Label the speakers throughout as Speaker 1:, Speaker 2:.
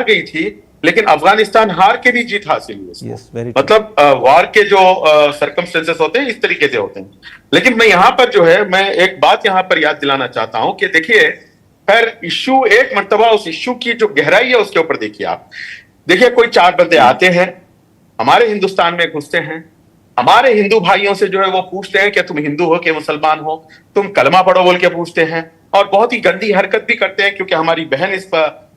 Speaker 1: गई थी, लेकिन अफगानिस्तान हार के भी जीत हासिल हुई उसको। मतलब वार के जो सर्कमस्टेंसेस होते हैं इस तरीके से होते हैं। लेकिन मैं यहाँ पर जो है, मैं एक बात यहाँ पर याद दिलाना चाहता हूं कि देखिए, खैर इश्यू एक मर्तबा उस इश्यू की जो गहराई है उसके ऊपर देखिए आप। देखिए, कोई चार बंदे आते हैं, हमारे हिंदुस्तान में घुसते हैं, हमारे हिंदू भाइयों से जो है वो पूछते हैं कि तुम हिंदू हो कि मुसलमान हो, तुम कलमा पढ़ो बोल के पूछते हैं, और बहुत ही गंदी हरकत भी करते हैं। क्योंकि हमारी बहन इस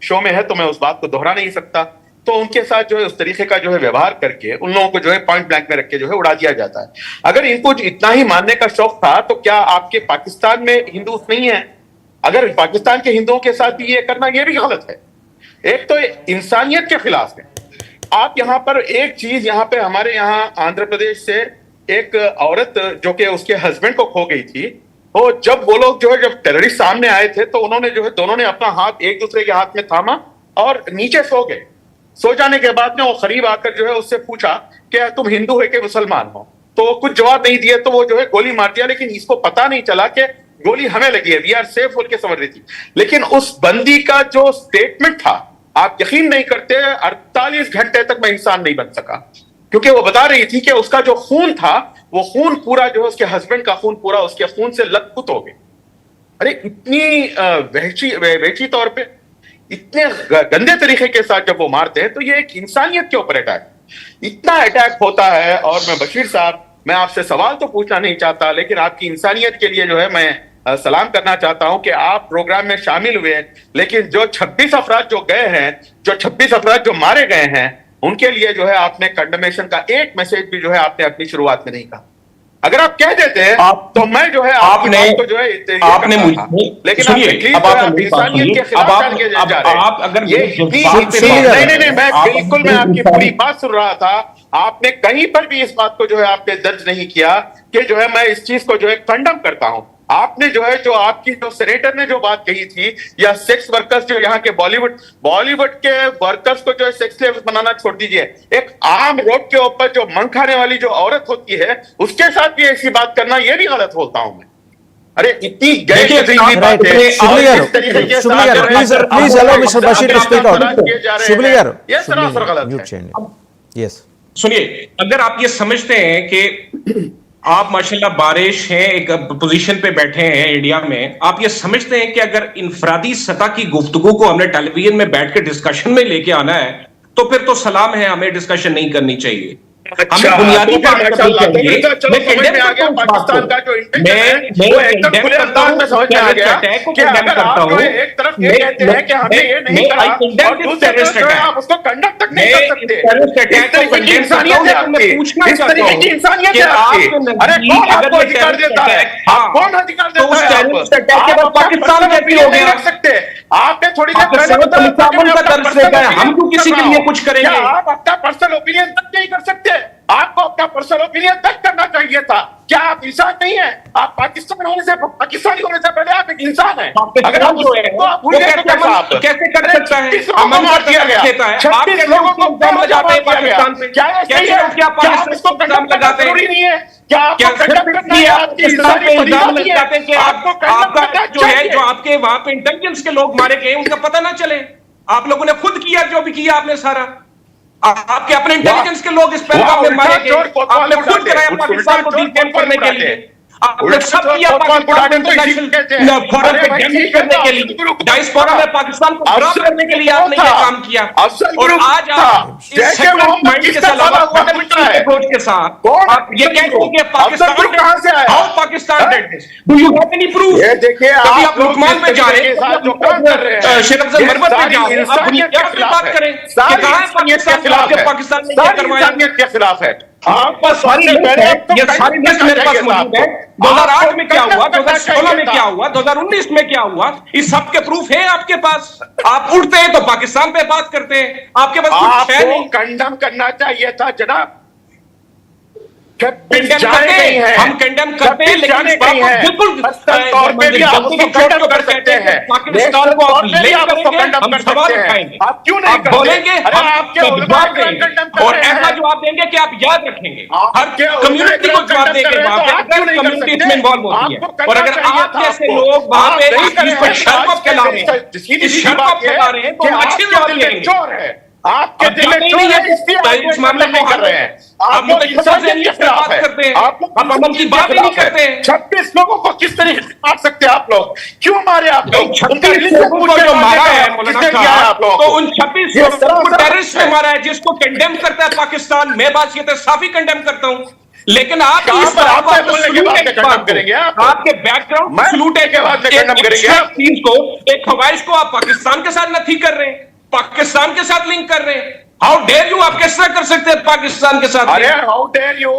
Speaker 1: शो में है तो मैं उस बात को दोहरा नहीं सकता। तो उनके साथ जो है उस तरीके का जो है व्यवहार करके उन लोगों को जो है पॉइंट ब्लैंक में रख के जो है उड़ा दिया जाता है। अगर इनको इतना ही मानने का शौक था तो क्या आपके पाकिस्तान में हिंदू नहीं है? अगर पाकिस्तान के हिंदुओं के साथ भी ये करना, ये भी गलत है। एक तो इंसानियत के खिलाफ है। आप यहाँ पर एक चीज, यहाँ पे हमारे यहाँ आंध्र प्रदेश से एक औरत जो कि उसके हस्बैंड को खो गई थी, तो जब वो लोग जो है, जब टेररिस्ट सामने आए थे तो उन्होंने जो है, दोनों ने अपना हाथ एक दूसरे के हाथ में थामा और नीचे सो गए। सो जाने के बाद में वो करीब आकर जो है उससे पूछा कि तुम हिंदू हो कि मुसलमान हो, तो कुछ जवाब नहीं दिए, तो वो जो है गोली मार दिया। लेकिन इसको पता नहीं चला कि गोली हमें लगी है, वी आर सेफ बोल के समझ रही थी। लेकिन उस बंदी का जो स्टेटमेंट था, आप यकीन नहीं करते, 48 घंटे तक मैं इंसान नहीं बन सका। क्योंकि वो बता रही थी कि उसका जो खून था, वो खून पूरा जो है, उसके हस्बैंड का खून पूरा उसके खून से लथपथ हो गया। अरे इतनी वहशी तौर पे, इतने गंदे तरीके के साथ जब वो मारते हैं, तो ये एक इंसानियत के ऊपर अटैक, इतना अटैक होता है। और मैं बशीर साहब, मैं आपसे सवाल तो पूछना नहीं चाहता, लेकिन आपकी इंसानियत के लिए जो है मैं सलाम करना चाहता हूं कि आप प्रोग्राम में शामिल हुए। लेकिन जो 26 अफराद जो गए हैं, जो 26 अफराद जो मारे गए हैं, उनके लिए जो है आपने कंडमेशन का एक मैसेज भी जो है आपने अपनी शुरुआत में नहीं कहा। अगर आप कह देते हैं तो मैं जो है
Speaker 2: आपने
Speaker 1: तो जो है
Speaker 2: आपने मुझे,
Speaker 1: लेकिन
Speaker 2: सुनिए, अब आप इंसानियत के खिलाफ आप अगर
Speaker 1: नहीं, मैं आपकी पूरी बात सुन रहा था। आपने कहीं पर भी इस बात को जो है आपने दर्ज नहीं किया कि जो है मैं इस चीज को जो है कंडम करता हूं। आपने जो है, जो आपकी जो सेनेटर ने जो बात कही थी, या सेक्स वर्कर्स जो यहाँ के बॉलीवुड के वर्कर्स को जो है सेक्स स्लेव्स बनाना छोड़ दीजिए, एक आम रोड के ऊपर जो मंग खाने वाली जो औरत होती है उसके साथ भी ऐसी बात करना, ये भी गलत बोलता हूं मैं। अरे इतनी गैर बात है।
Speaker 2: सुनिए, अगर आप ये समझते हैं कि आप माशाल्लाह बारिश हैं, एक पोजीशन पे बैठे हैं इंडिया में, आप ये समझते हैं कि अगर इनफरादी सतह की गुफ्तगू को हमने टेलीविजन में बैठ के डिस्कशन में लेके आना है, तो फिर तो सलाम है, हमें डिस्कशन नहीं करनी चाहिए। हमें बुनियादी बात करनी चाहिए। मैं कंडेम करता हूं पाकिस्तान का जो मैं कंडेम करता हूं अटैक को कंडेम करता हूं। एक तरफ ये कहते हैं कि हमने ये नहीं करा और दूसरे तरफ जो है आप उसको कंडम तक नहीं कर सकते। टेररिस्ट अटैक को कंडेम करता हूं, लेकिन मैं पूछना चाहता हूं कि इंसानियत है आपकी। अरे कौन आपको अधिकार देता है? कौन अधिकार देता है? टेररिस्ट अटैक के बाद पाकिस्तान कैसे हो गया? रख सकते आपने थोड़ी देर पहले का दर्ज देखा है, हम क्यों किसी के लिए कुछ करेंगे? आप अपना पर्सनल ओपिनियन तक नहीं कर सकते? आपको अपना पर्सनल ओपिनियन तक करना चाहिए था। क्या आप इंसान नहीं है? आप पाकिस्तानी होने से पहले आप एक इंसान हैं। अगर आप जो है वो कैसे कर सकता है? अमन मार दिया गया, 36 लोगों को बम लगाते हैं पाकिस्तान पे। क्या ये सही है? क्या पाकिस्तान को बम लगाते हैं? नहीं है क्या? आपको कंडम करना है? आपकी इंसानी इल्जाम लगाते हैं कि आपका जो है, जो आपके वहां पे इंटेलिजेंस के लोग मारे गए उनका पता ना चले। आप लोगों ने खुद किया जो भी किया आपने सारा। आपके अपने इंटेलिजेंस के लोग इस पहलगाम में मारे गए, आपने खुद कराया पाकिस्तान को डिफेंड करने के लिए, आपने सब किया पाकिस्तान इंटरनेशनल फोरम पे डैमेज करने के लिए, डायस्पोरा में पाकिस्तान को खराब करने के लिए आपने ये काम किया। और आज आप इस सेकंड माइंड के साथ, अप्रोच के साथ आप ये कहते हैं कि पाकिस्तान कहां से आया? How Pakistan did this? Do you have any proof? ये देखिए, आप लुकमान में जा रहे हैं, जो काम कर रहे हैं, शेख अफजल मरवत में जा रहे हैं, आप दुनिया की बात करें कि कहां है पाकिस्तान ने ये करवाया? के खिलाफ है। आपका सारी ये सारी लिस्ट मेरे पास मौजूद है। 2008 में क्या हुआ, 2016 में क्या हुआ, 2019 में क्या हुआ, इस सब के प्रूफ है आपके पास। आप उठते हैं तो पाकिस्तान पे बात करते हैं, आपके पास कुछ है नहीं। कंडम करना चाहिए था जनाब। कंडेम करते हैं, हम कंडेम करते हैं, लेकिन इस बात को बिल्कुल
Speaker 1: तौर पे भी आप उसको कंडेम कर सकते हैं,
Speaker 2: पाकिस्तान को आप ले करेंगे, हम सवाल उठाएंगे,
Speaker 1: आप क्यों नहीं
Speaker 2: बोलेंगे,
Speaker 1: अरे आपके
Speaker 2: जवाब देंगे और ऐसा जवाब देंगे कि आप याद रखेंगे, हर कम्युनिटी को जवाब देंगे, वहां पे कम्युनिटी इसमें इन्वॉल्व होती है। और अगर आप जैसे लोग वहां पे इस पर शर्म फैला रहे हैं, इस शर्म फैला रहे हैं, तो अच्छे जवाब देंगे।
Speaker 1: आपके दिल में
Speaker 2: नहीं है इस मामले में कर रहे हैं, आप बात करते हैं, आप अमन की बात नहीं करते हैं।
Speaker 1: 26 लोगों को किस तरीके से मार सकते हैं आप लोग? क्यों मारे आप लोग?
Speaker 2: 26 लोगों को जो मारा है मौलाना साहब, तो उन 26 लोगों को टेररिस्ट ने मारा है, जिसको कंडेम करता है पाकिस्तान। मैं बात साफी कंडेम करता हूं, लेकिन आप इस तरह
Speaker 1: करेंगे
Speaker 2: आपके बैकग्राउंड सलूट है चीज को, एक खवाइश को आप पाकिस्तान के साथ नथी कर रहे हैं, पाकिस्तान के साथ लिंक कर रहे हैं। हाउ डेयर यू, आप कैसे कर सकते हैं पाकिस्तान के साथ?
Speaker 1: अरे how dare you,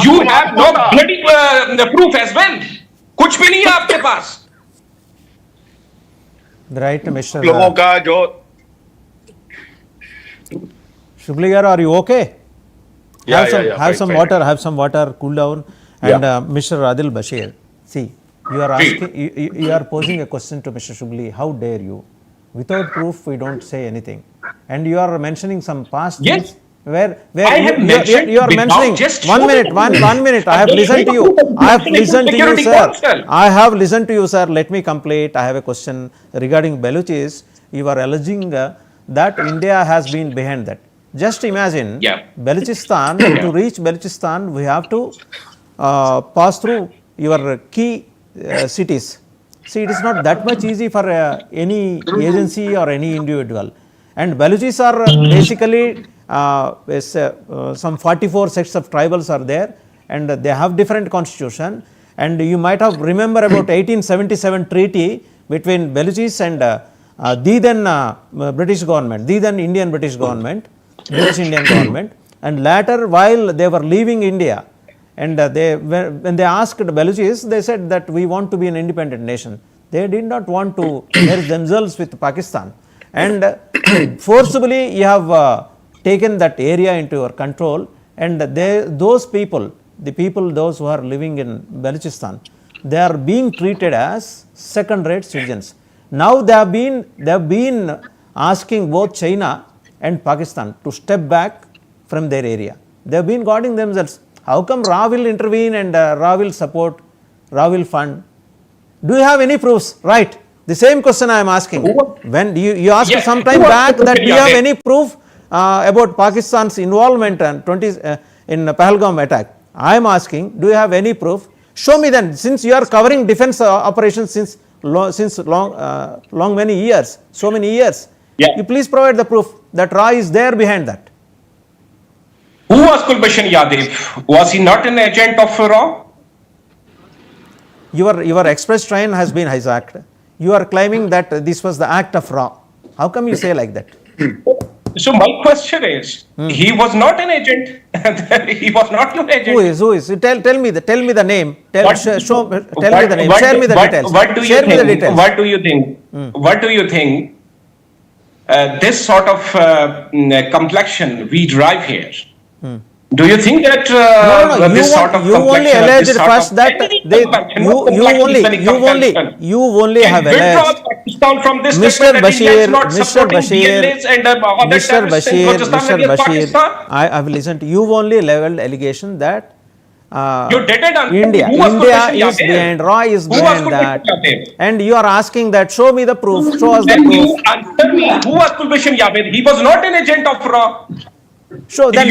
Speaker 2: you have no bloody proof as well, कुछ भी नहीं है आपके पास।
Speaker 3: राइट मिस्टर
Speaker 1: लोगों का जो
Speaker 3: Shugli garu, are you okay? Have some water, cool down. And Mr. Adil Bashir, see, you are asking, you are posing a question to Mr. Shugli. How dare you? Without proof, we don't say anything. And you are mentioning some past things where you are mentioning. 1 minute, one minute. I have listened to you. I have listened to you, sir. I have listened to you, sir. Let me complete. I have a question regarding Baluchis. You are alleging that India has been behind that. Just imagine, Balochistan, to reach Balochistan, we have to pass through your key cities. See, it is not that much easy for any agency or any individual. And Baluchis are basically some 44 sects of tribals are there, and they have different constitution. And you might have remember about 1877 treaty between Baluchis and the then British government, the then Indian British government, British Indian government. And later, while they were leaving India, and when they asked Baluchis, they said that we want to be an independent nation. They did not want to merge themselves with Pakistan. And forcibly you have taken that area into your control, and those people, those who are living in Balochistan, they are being treated as second-rate citizens. Now they have been asking both China and Pakistan to step back from their area. They have been guarding themselves. How come Ra will intervene and Ra will support, Ra will fund? Do you have any proofs? Right. The same question I am asking. When you asked some time back that do you have any proof about Pakistan's involvement in Pahalgam attack? I am asking, do you have any proof? Show me then, since you are covering defense operations since long many years, so many years. You please provide the proof that Ra is there behind that.
Speaker 2: Who was Gulbashan Yadav? Was he not an agent of Ra?
Speaker 3: Your express train has been hijacked. You are claiming that this was the act of Ra. How come you say like that?
Speaker 2: So my question is, he was not an agent. He was not your agent.
Speaker 3: Who is? Tell me the name. Tell me the name. Share me the details.
Speaker 2: What do you think? What do you think? What do you think? This sort of complexion we drive here. Do you think that this sort of
Speaker 3: you only alleged first that you only have alleged. Mr. Bashir, I have listened. You only leveled allegation that India is behind, Ra is behind that, and you are asking that show me the proof. Show us the proof.
Speaker 2: You answer me. Who was Gulbashan Yadav? He was not an agent of Ra.
Speaker 3: So then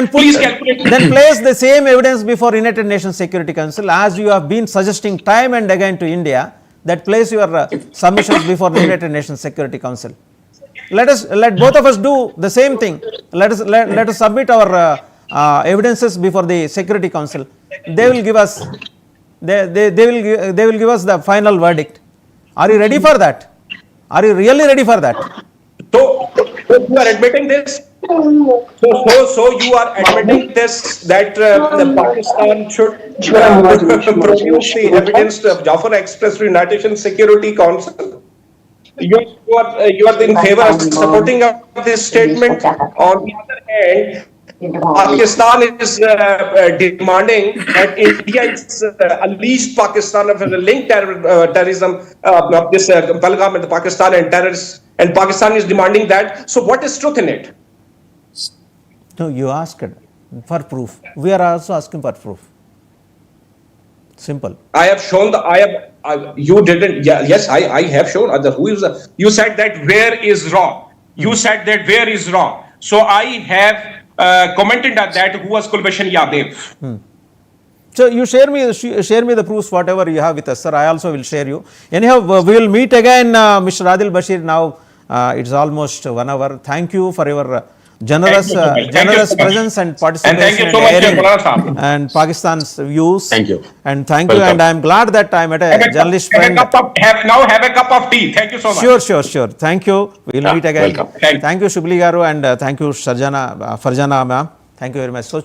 Speaker 3: place the same evidence before United Nations Security Council, as you have been suggesting time and again to India, that place your submissions before the United Nations Security Council. Let both of us do the same thing. Let us submit our evidences before the Security Council. They will give us they will give us the final verdict. Are you ready for that? Are you really ready for that?
Speaker 2: So you are admitting this? So you are admitting this, that the Pakistan should produce the evidence of Jafar expressed to United Nations Security Council? You are in favor of supporting of this statement. On the other hand, Pakistan is demanding that India is unleash Pakistan of the link terrorism, this Palgam and Pakistan and terrorists, and Pakistan is demanding that. So what is truth in it?
Speaker 3: No, you asked for proof. We are also asking for proof. Simple.
Speaker 2: I have shown you didn't. Yeah, yes, I have shown. You said that where is wrong. You said that where is wrong. So I have commented on that. Who was Kulbhushan Yadav?
Speaker 3: So you share me the proofs whatever you have with us, sir. I also will share you. Anyhow, we will meet again, Mr. Adil Bashir. Now it's almost 1 hour. Thank you for your generous presence and participation
Speaker 2: and airing
Speaker 3: and Pakistan's views.
Speaker 1: Thank you.
Speaker 3: And thank you. And I am glad that I met a journalist friend.
Speaker 2: Have a cup of tea. Thank you so much.
Speaker 3: Sure. Thank you. We will meet again.
Speaker 1: Welcome.
Speaker 3: Thank you, Shubli Garu, and thank you, Farjana ma'am. Thank you very much. So